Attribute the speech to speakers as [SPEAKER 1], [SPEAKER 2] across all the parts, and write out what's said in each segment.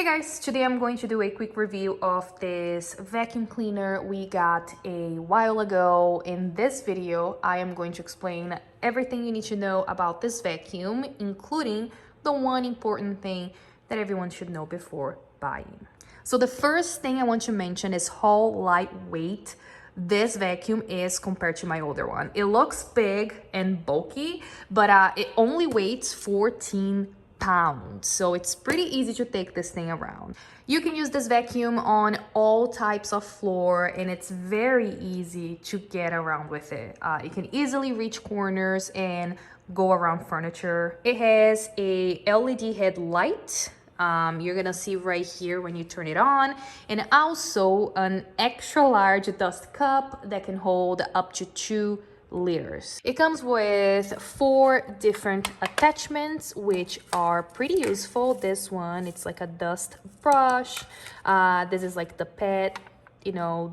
[SPEAKER 1] Hey guys, today I'm going to do a quick review of this vacuum cleaner we got a while ago. In this video, I am going to explain everything you need to know about this vacuum, including the one important thing that everyone should know before buying. So the first thing I want to mention is how lightweight this vacuum is compared to my older one. It looks big and bulky, but it only weighs 14 pounds, so it's pretty easy to take this thing around. You can use this vacuum on all types of floor, and it's very easy to get around with it. You can easily reach corners and go around furniture. It has a LED headlight. You're gonna see right here when you turn it on, and also an extra large dust cup that can hold up to 2 liters. It comes with 4 different attachments, which are pretty useful. This one, it's like a dust brush. This is like the pet,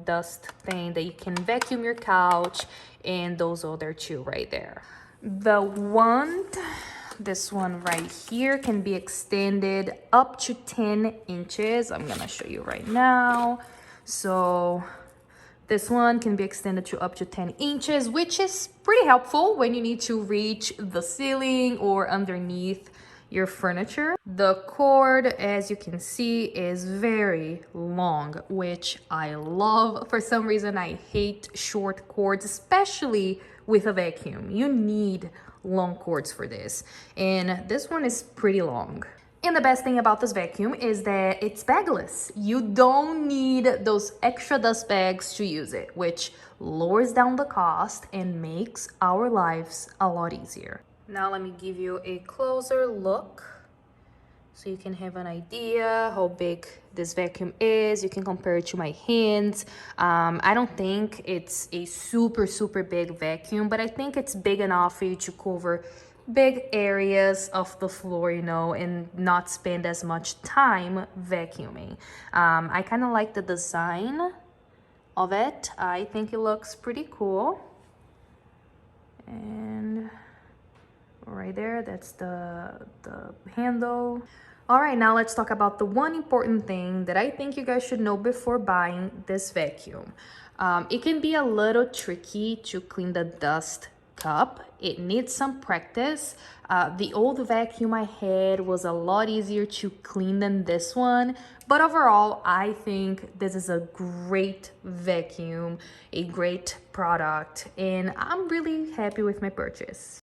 [SPEAKER 1] dust thing that you can vacuum your couch, and those other 2 right there. The wand, this one right here, can be extended up to 10 inches. I'm gonna show you right now. So this one can be extended to up to 10 inches, which is pretty helpful when you need to reach the ceiling or underneath your furniture. The cord, as you can see, is very long, which I love. For some reason, I hate short cords, especially with a vacuum. You need long cords for this, and this one is pretty long. And the best thing about this vacuum is that it's bagless. You don't need those extra dust bags to use it, which lowers down the cost and makes our lives a lot easier. Now let me give you a closer look so you can have an idea how big this vacuum is. You can compare it to my hands. I don't think it's a super big vacuum, but I think it's big enough for you to cover big areas of the floor, and not spend as much time vacuuming. I kind of like the design of it. I think it looks pretty cool. And right there, that's the handle. All right, now let's talk about the one important thing that I think you guys should know before buying this vacuum. It can be a little tricky to clean the dust cup. It needs some practice. The old vacuum I had was a lot easier to clean than this one, but overall I think this is a great vacuum, a great product, and I'm really happy with my purchase.